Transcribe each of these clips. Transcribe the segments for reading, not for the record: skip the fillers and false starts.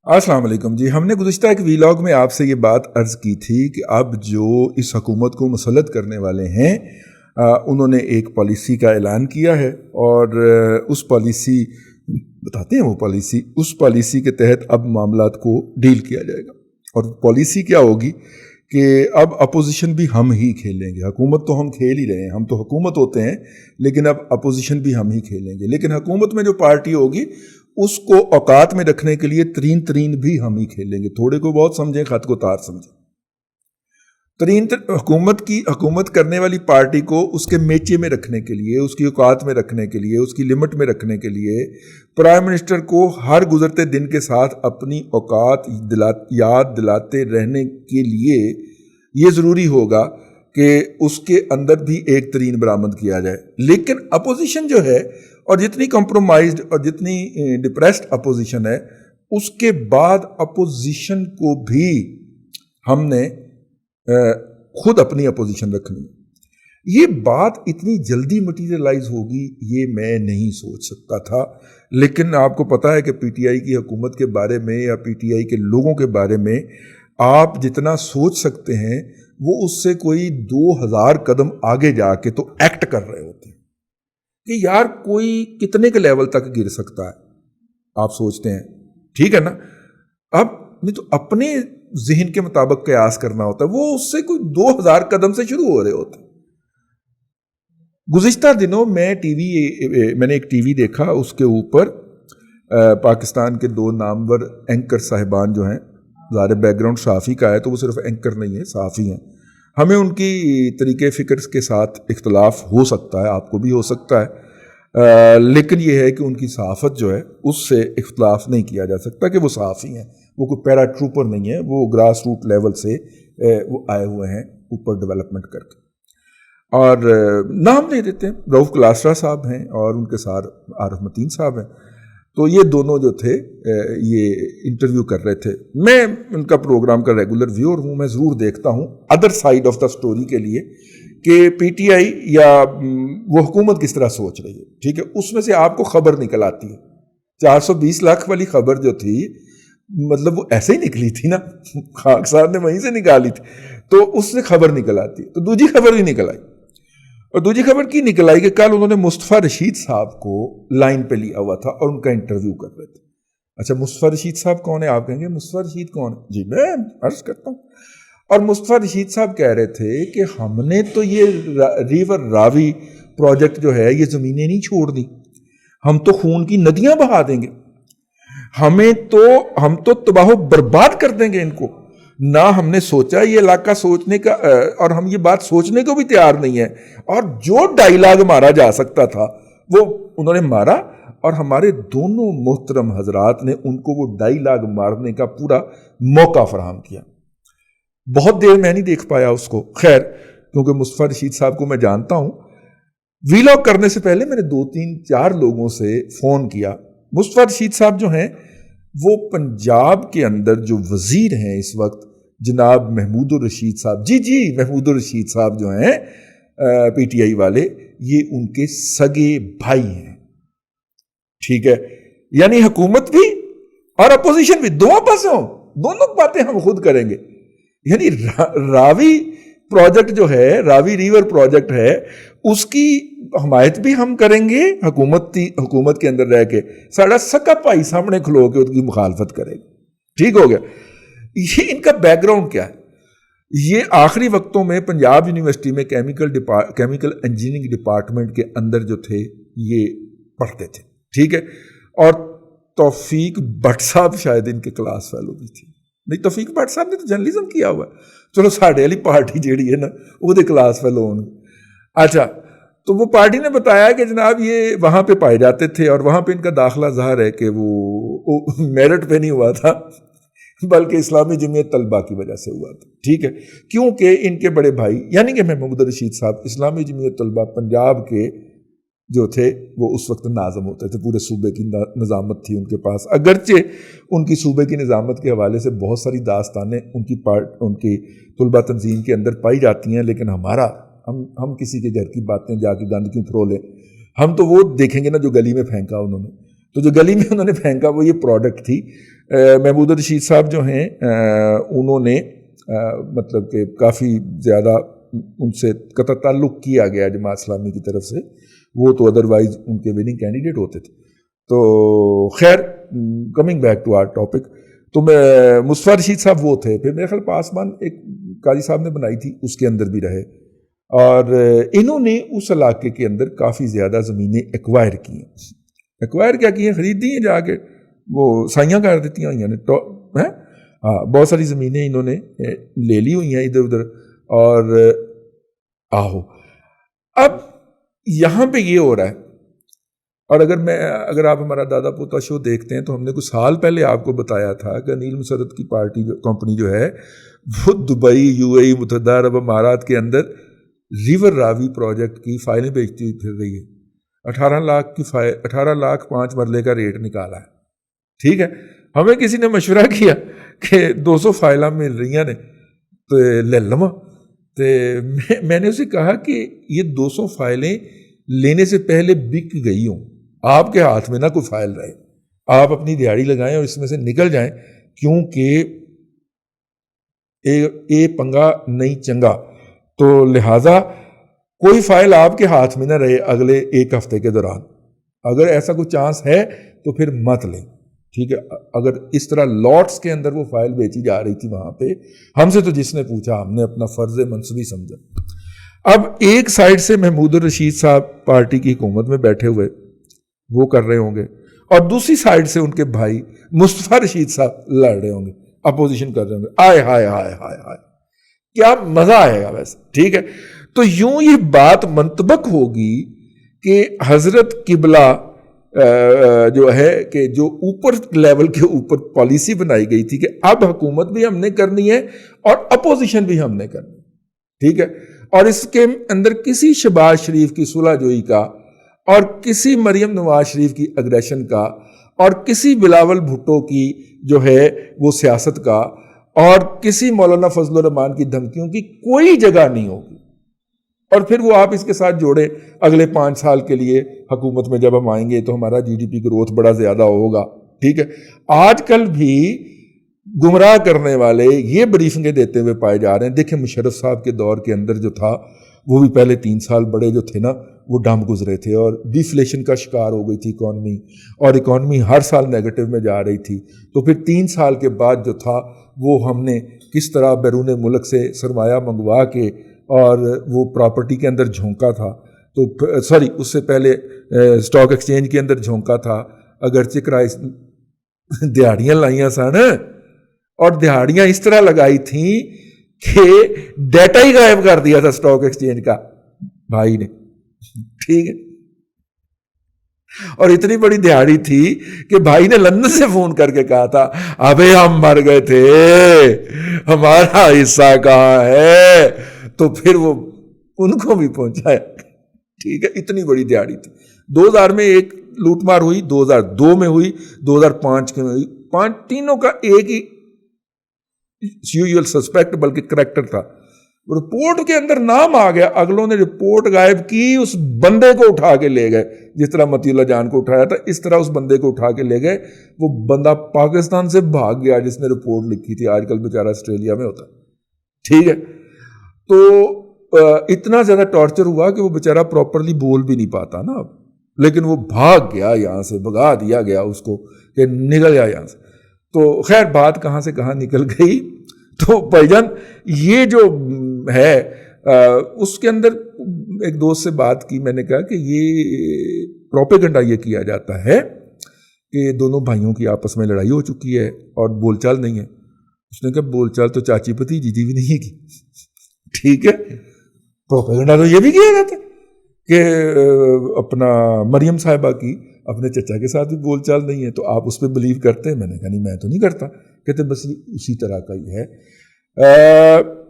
السلام علیکم جی. ہم نے گزشتہ ایک ویلاگ میں آپ سے یہ بات عرض کی تھی کہ اب جو اس حکومت کو مسلط کرنے والے ہیں انہوں نے ایک پالیسی کا اعلان کیا ہے اور اس پالیسی بتاتے ہیں وہ پالیسی اس پالیسی کے تحت اب معاملات کو ڈیل کیا جائے گا. اور پالیسی کیا ہوگی کہ اب اپوزیشن بھی ہم ہی کھیلیں گے. حکومت تو ہم کھیل ہی رہے ہیں, ہم تو حکومت ہوتے ہیں, لیکن اب اپوزیشن بھی ہم ہی کھیلیں گے. لیکن حکومت میں جو پارٹی ہوگی اس کو اوقات میں رکھنے کے لیے ترین بھی ہم ہی کھیلیں گے. تھوڑے کو بہت سمجھیں, خط کو تار سمجھیں. حکومت کرنے والی پارٹی کو اس کے میچے میں رکھنے کے لیے, اس کی اوقات میں رکھنے کے لیے, اس کی لمٹ میں رکھنے کے لیے پرائم منسٹر کو ہر گزرتے دن کے ساتھ اپنی اوقات یاد دلاتے رہنے کے لیے یہ ضروری ہوگا کہ اس کے اندر بھی ایک ترین برآمد کیا جائے. لیکن اپوزیشن جو ہے, اور جتنی کمپرومائزڈ اور جتنی ڈپریسڈ اپوزیشن ہے, اس کے بعد اپوزیشن کو بھی ہم نے خود اپنی اپوزیشن رکھنی. یہ بات اتنی جلدی مٹیریلائز ہوگی یہ میں نہیں سوچ سکتا تھا. لیکن آپ کو پتا ہے کہ پی ٹی آئی کی حکومت کے بارے میں یا پی ٹی آئی کے لوگوں کے بارے میں آپ جتنا سوچ سکتے ہیں وہ اس سے کوئی 2000 قدم آگے جا کے تو ایکٹ کر رہے ہوتے ہیں کہ یار کوئی کتنے کے لیول تک گر سکتا ہے. آپ سوچتے ہیں ٹھیک ہے نا, اب نہیں تو اپنے ذہن کے مطابق قیاس کرنا ہوتا ہے, وہ اس سے کوئی 2000 قدم سے شروع ہو رہے ہوتے ہیں. گزشتہ دنوں میں نے ایک ٹی وی دیکھا, اس کے اوپر پاکستان کے 2 نامور اینکر صاحبان جو ہیں, ظاہر بیک گراؤنڈ صحافی کا ہے تو وہ صرف اینکر نہیں ہے, صحافی ہیں. ہمیں ان کی طریقے فکر کے ساتھ اختلاف ہو سکتا ہے, آپ کو بھی ہو سکتا ہے, لیکن یہ ہے کہ ان کی صحافت جو ہے اس سے اختلاف نہیں کیا جا سکتا کہ وہ صحافی ہیں, وہ کوئی پیرا ٹروپر نہیں ہے, وہ گراس روٹ لیول سے وہ آئے ہوئے ہیں اوپر ڈیولپمنٹ کر کے. اور نام دے دیتے ہیں, رؤف کلاسرا صاحب ہیں اور ان کے ساتھ عارف متین صاحب ہیں. تو یہ دونوں جو تھے یہ انٹرویو کر رہے تھے. میں ان کا پروگرام کا ریگولر ویور ہوں, میں ضرور دیکھتا ہوں other side of the story کے لیے کہ پی ٹی آئی یا وہ حکومت کس طرح سوچ رہی ہے. ٹھیک ہے, اس میں سے آپ کو خبر نکل آتی ہے. 420 لاکھ والی خبر جو تھی, مطلب وہ ایسے ہی نکلی تھی نا, خاک صاحب نے وہیں سے نکالی تھی, تو اس سے خبر نکل آتی ہے. تو دوسری خبر بھی نکل آئی, اور دوسری خبر کی نکل آئی کہ کل انہوں نے مصطفیٰ رشید صاحب کو لائن پہ لیا ہوا تھا اور ان کا انٹرویو کر رہے تھے. اچھا, مصطفیٰ رشید صاحب کون ہے؟ آپ کہیں گے مصطفیٰ رشید کون ہے؟ جی میں عرض کرتا ہوں. اور مصطفیٰ رشید صاحب کہہ رہے تھے کہ ہم نے تو یہ ریور راوی پروجیکٹ جو ہے یہ زمینیں نہیں چھوڑ دی, ہم تو خون کی ندیاں بہا دیں گے, ہم تو تباہ و برباد کر دیں گے ان کو. نہ ہم نے سوچا یہ علاقہ سوچنے کا, اور ہم یہ بات سوچنے کو بھی تیار نہیں ہے. اور جو ڈائیلاگ مارا جا سکتا تھا وہ انہوں نے مارا, اور ہمارے دونوں محترم حضرات نے ان کو وہ ڈائیلاگ مارنے کا پورا موقع فراہم کیا. بہت دیر میں نہیں دیکھ پایا اس کو, خیر کیونکہ مصطفیٰ رشید صاحب کو میں جانتا ہوں. ویلاگ کرنے سے پہلے میں نے 2-3-4 لوگوں سے فون کیا. مصطفیٰ رشید صاحب جو ہیں وہ پنجاب کے اندر جو وزیر ہیں اس وقت جناب محمود الرشید صاحب, جی محمود الرشید صاحب جو ہیں پی ٹی آئی والے, یہ ان کے سگے بھائی ہیں. ٹھیک ہے, یعنی حکومت بھی اور اپوزیشن بھی دونوں پاس ہوں, دونوں باتیں ہم خود کریں گے. یعنی راوی پروجیکٹ جو ہے, راوی ریور پروجیکٹ ہے, اس کی حمایت بھی ہم کریں گے حکومت کے اندر رہ کے, ساڑھا سکا پائی سامنے کھلو کے اس کی مخالفت کرے گا. ٹھیک ہو گیا. یہ ان کا بیک گراؤنڈ کیا ہے؟ یہ آخری وقتوں میں پنجاب یونیورسٹی میں کیمیکل انجینئرنگ ڈپارٹمنٹ کے اندر جو تھے یہ پڑھتے تھے. ٹھیک ہے, اور توفیق بٹ صاحب شاید ان کے کلاس فیلو بھی تھی. نہیں, توفیق بٹ صاحب نے تو جرنلزم کیا ہوا ہے, چلو ساڑھے والی پارٹی جیڑی ہے نا وہ دے کلاس فیلو ہوں گے. اچھا, تو وہ پارٹی نے بتایا کہ جناب یہ وہاں پہ پائے جاتے تھے, اور وہاں پہ ان کا داخلہ ظاہر ہے کہ وہ میرٹ پہ نہیں ہوا تھا بلکہ اسلامی جمعیت طلبہ کی وجہ سے ہوا تھا. ٹھیک ہے, کیونکہ ان کے بڑے بھائی یعنی کہ محمود رشید صاحب اسلامی جمعیت طلبہ پنجاب کے جو تھے وہ اس وقت ناظم ہوتے تھے, پورے صوبے کی نظامت تھی ان کے پاس. اگرچہ ان کی صوبے کی نظامت کے حوالے سے بہت ساری داستانیں ان کی طلبہ تنظیم کے اندر پائی جاتی ہیں, لیکن ہم کسی کے گھر کی باتیں جا کے گند کیوں پھرو لیں. ہم تو وہ دیکھیں گے نا جو گلی میں پھینکا انہوں نے. تو جو گلی میں انہوں نے پھینکا وہ یہ پروڈکٹ تھی. محمود الرشید صاحب جو ہیں انہوں نے مطلب کہ کافی زیادہ ان سے قطع تعلق کیا گیا جماعت اسلامی کی طرف سے، وہ تو ادروائز ان کے وننگ کینڈیڈیٹ ہوتے تھے. تو خیر coming back to our topic, تو مصطفیٰ رشید صاحب وہ تھے. پھر میرے خیال پاسمان ایک قاضی صاحب نے بنائی تھی، اس کے اندر بھی رہے، اور انہوں نے اس علاقے کے اندر کافی زیادہ زمینیں ایکوائر کی ہیں. ایکوائر کیا کی ہیں؟ خرید دی ہیں جا کے، وہ سائیاں کر دیتی ہیں ہاں، بہت ساری زمینیں انہوں نے لے لی ہوئی ہیں ادھر ادھر. اور اب یہاں پہ یہ ہو رہا ہے، اور اگر آپ ہمارا دادا پوتا شو دیکھتے ہیں تو ہم نے کچھ سال پہلے آپ کو بتایا تھا کہ انیل مسرت کی پارٹی کمپنی جو ہے وہ دبئی، UAE، متحدہ عرب امارات کے اندر ریور راوی پروجیکٹ کی فائلیں بیچتی ہوئی پھر رہی ہے. 18 لاکھ 5 مرلے کا ریٹ نکالا ہے. ٹھیک ہے، ہمیں کسی نے مشورہ کیا کہ 200 فائلیں مل رہی ہیں تو لے لما. تو میں نے اسے کہا کہ یہ 200 فائلیں لینے سے پہلے بک گئی ہوں، آپ کے ہاتھ میں نہ کوئی فائل رہے، آپ اپنی دیہڑی لگائیں اور اس میں سے نکل جائیں، کیونکہ اے پنگا نہیں چنگا. تو لہٰذا کوئی فائل آپ کے ہاتھ میں نہ رہے اگلے 1 ہفتے کے دوران. اگر ایسا کوئی چانس ہے تو پھر مت لیں. ٹھیک ہے، اگر اس طرح لاٹس کے اندر وہ فائل بیچی جا رہی تھی وہاں پہ، ہم سے تو جس نے پوچھا ہم نے اپنا فرض منصبی سمجھا. اب ایک سائڈ سے محمود الرشید صاحب پارٹی کی حکومت میں بیٹھے ہوئے وہ کر رہے ہوں گے، اور دوسری سائڈ سے ان کے بھائی مصطفیٰ رشید صاحب لڑ رہے ہوں گے، اپوزیشن کر رہے ہوں گے. آئے ہائے ہائے ہائے ہائے، کیا مزہ آئے گا ویسے. ٹھیک ہے، تو یوں یہ بات منطبق ہوگی کہ حضرت قبلہ جو ہے کہ جو اوپر لیول کے اوپر پالیسی بنائی گئی تھی کہ اب حکومت بھی ہم نے کرنی ہے اور اپوزیشن بھی ہم نے کرنی ہے. ٹھیک ہے، اور اس کے اندر کسی شہباز شریف کی صلح جوئی کا، اور کسی مریم نواز شریف کی اگریشن کا، اور کسی بلاول بھٹو کی جو ہے وہ سیاست کا، اور کسی مولانا فضل الرحمان کی دھمکیوں کی کوئی جگہ نہیں ہوگی. اور پھر وہ آپ اس کے ساتھ جوڑے اگلے 5 سال کے لیے حکومت میں جب ہم آئیں گے تو ہمارا GDP گروتھ بڑا زیادہ ہوگا. ٹھیک ہے، آج کل بھی گمراہ کرنے والے یہ بریفنگیں دیتے ہوئے پائے جا رہے ہیں. دیکھیں مشرف صاحب کے دور کے اندر جو تھا، وہ بھی پہلے 3 سال بڑے جو تھے نا وہ ڈم گزرے تھے، اور ڈیفلیشن کا شکار ہو گئی تھی اکانومی، اور اکانومی ہر سال نیگیٹو میں جا رہی تھی. تو پھر 3 سال کے بعد جو تھا وہ ہم نے کس طرح بیرون ملک سے سرمایہ منگوا کے اور وہ پراپرٹی کے اندر جھونکا تھا. تو سوری، اس سے پہلے اسٹاک ایکسچینج کے اندر جھونکا تھا، اگرچہ کرائے دیہڑیاں لائیاں سن، اور دیہڑیاں اس طرح لگائی تھیں کہ ڈیٹا ہی غائب کر دیا تھا اسٹاک ایکسچینج کا بھائی نے. ٹھیک ہے، اور اتنی بڑی دیہڑی تھی کہ بھائی نے لندن سے فون کر کے کہا تھا ابے ہم مر گئے تھے، ہمارا حصہ کہاں ہے. تو پھر وہ ان کو بھی پہنچایا. ٹھیک ہے، اتنی بڑی دیہڑی تھی. 2000 میں ایک لوٹ مار ہوئی، 2002 میں ہوئی، 2005 میں ہوئی. تینوں کا ایک ہی یوزول سسپیکٹ بلکہ کریکٹر تھا. رپورٹ کے اندر نام آ گیا، اگلوں نے رپورٹ غائب کی، اس بندے کو اٹھا کے لے گئے. جس طرح متی اللہ جان کو اٹھایا تھا اس طرح اس بندے کو اٹھا کے لے گئے. وہ بندہ پاکستان سے بھاگ گیا جس نے رپورٹ لکھی تھی، آج کل بیچارہ آسٹریلیا میں ہوتا. ٹھیک ہے، تو اتنا زیادہ ٹارچر ہوا کہ وہ بیچارہ پراپرلی بول بھی نہیں پاتا نا اب، لیکن وہ بھاگ گیا یہاں سے، بھگا دیا گیا اس کو کہ نکل گیا یہاں سے. تو خیر بات کہاں سے کہاں نکل گئی. تو بھائی جان یہ جو ہے اس کے اندر ایک دوست سے بات کی، میں نے کہا کہ یہ پروپیگنڈا یہ کیا جاتا ہے کہ دونوں بھائیوں کی آپس میں لڑائی ہو چکی ہے اور بول چال نہیں ہے. اس نے کہا بول چال تو چاچی بھتیجی جی بھی نہیں کی. ٹھیک ہے، پروپیگنڈا تو یہ بھی کیا جاتا ہے کہ اپنا مریم صاحبہ کی اپنے چچا کے ساتھ بھی بول چال نہیں ہے، تو آپ اس پہ بلیو کرتے ہیں؟ میں نے کہا نہیں میں تو نہیں کرتا. کہتے بس یہ اسی طرح کا ہی ہے.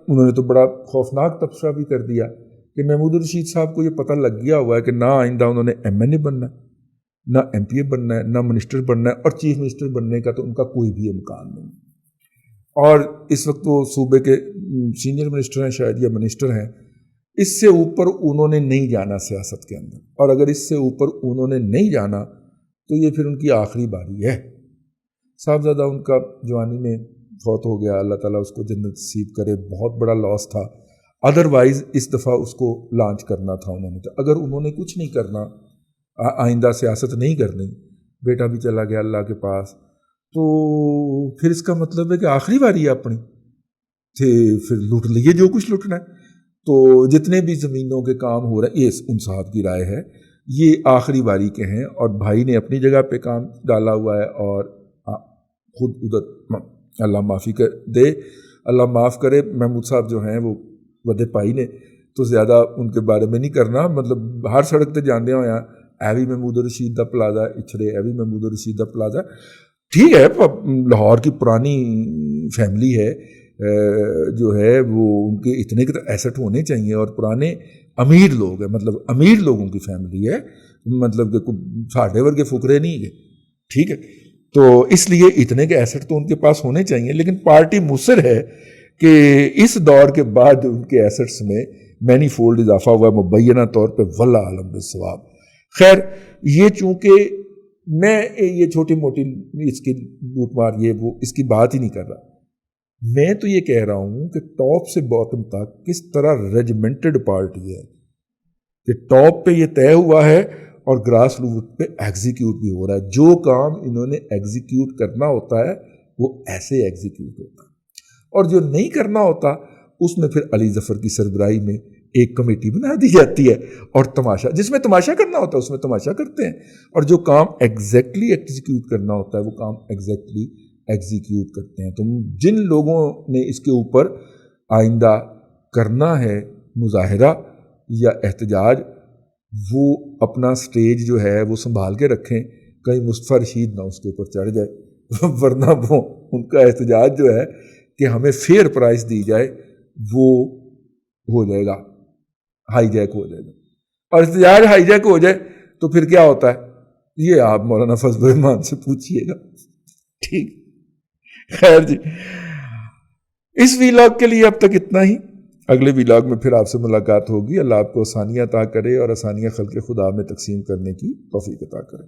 انہوں نے تو بڑا خوفناک تبصرہ بھی کر دیا کہ محمود الرشید صاحب کو یہ پتہ لگ گیا ہوا ہے کہ نہ آئندہ انہوں نے MNA بننا ہے، نہ MPA بننا ہے، نہ منسٹر بننا ہے، اور چیف منسٹر بننے کا تو ان کا کوئی بھی امکان نہیں. اور اس وقت وہ صوبے کے سینئر منسٹر ہیں شاید یا منسٹر ہیں. اس سے اوپر انہوں نے نہیں جانا سیاست کے اندر، اور اگر اس سے اوپر انہوں نے نہیں جانا تو یہ پھر ان کی آخری باری ہے. صاحبزادہ ان کا جوانی میں فوت ہو گیا، اللہ تعالیٰ اس کو جنت نصیب کرے. بہت بڑا لاس تھا. ادروائز اس دفعہ اس کو لانچ کرنا تھا انہوں نے. تو اگر انہوں نے کچھ نہیں کرنا، آئندہ سیاست نہیں کرنی، بیٹا بھی چلا گیا اللہ کے پاس، تو پھر اس کا مطلب ہے کہ آخری باری ہے اپنی، تھے پھر لوٹ لیے جو کچھ لوٹنا ہے. تو جتنے بھی زمینوں کے کام ہو رہے ہیں، یہ ان صاحب کی رائے ہے، یہ آخری باری کے ہیں. اور بھائی نے اپنی جگہ پہ کام ڈالا ہوا ہے، اور خود ادھر اللہ معافی دے، اللہ معاف کرے. محمود صاحب جو ہیں وہ ودے پائی نے، تو زیادہ ان کے بارے میں نہیں کرنا. مطلب ہر سڑک تے جاندے ہو یہاں ایوی محمود رشید دا پلازا اچھڑے، ایوی محمود رشید دا پلازا. ٹھیک ہے، لاہور کی پرانی فیملی ہے جو ہے وہ، ان کے اتنے کے تو ایسٹ ہونے چاہیے، اور پرانے امیر لوگ ہیں، مطلب امیر لوگوں کی فیملی ہے، مطلب کہ ساڑھے ورگے فقرے نہیں گے. ٹھیک ہے، تو اس لیے اتنے کے ایسٹ تو ان کے پاس ہونے چاہیے. لیکن پارٹی مصر ہے کہ اس دور کے بعد ان کے ایسٹس میں مینی فولڈ اضافہ ہوا مبینہ طور پہ، واللہ عالم بالصواب. خیر، یہ چونکہ میں یہ چھوٹی موٹی اس کی لوٹ مار یہ وہ اس کی بات ہی نہیں کر رہا. میں تو یہ کہہ رہا ہوں کہ ٹاپ سے باٹم تک کس طرح ریجمنٹڈ پارٹی ہے، کہ ٹاپ پہ یہ طے ہوا ہے اور گراس روٹ پہ ایگزیکیوٹ بھی ہو رہا ہے. جو کام انہوں نے ایگزیکیوٹ کرنا ہوتا ہے وہ ایسے ایگزیکیوٹ ہوتا ہے، اور جو نہیں کرنا ہوتا اس میں پھر علی ظفر کی سربراہی میں ایک کمیٹی بنا دی جاتی ہے، اور تماشا، جس میں تماشا کرنا ہوتا ہے اس میں تماشا کرتے ہیں، اور جو کام ایگزیکٹلی ایگزیکیوٹ کرنا ہوتا ہے وہ کام ایگزیکٹلی ایگزیکیوٹ کرتے ہیں. تو جن لوگوں نے اس کے اوپر آئندہ کرنا ہے مظاہرہ یا احتجاج، وہ اپنا سٹیج جو ہے وہ سنبھال کے رکھیں، کہیں مصطفیٰ رشید نہ اس کے اوپر چڑھ جائے، ورنہ وہ ان کا احتجاج جو ہے کہ ہمیں فیئر پرائز دی جائے، وہ ہو جائے گا، ہائی جیک ہو جائے گا. اور احتجاج ہائی جیک ہو جائے تو پھر کیا ہوتا ہے، یہ آپ مولانا فضل الرحمان سے پوچھئے گا. ٹھیک، خیر جی، اس ویلاگ کے لیے اب تک اتنا ہی. اگلے ویلاگ میں پھر آپ سے ملاقات ہوگی. اللہ آپ کو آسانیاں عطا کرے اور آسانیاں خلق خدا میں تقسیم کرنے کی توفیق عطا کرے.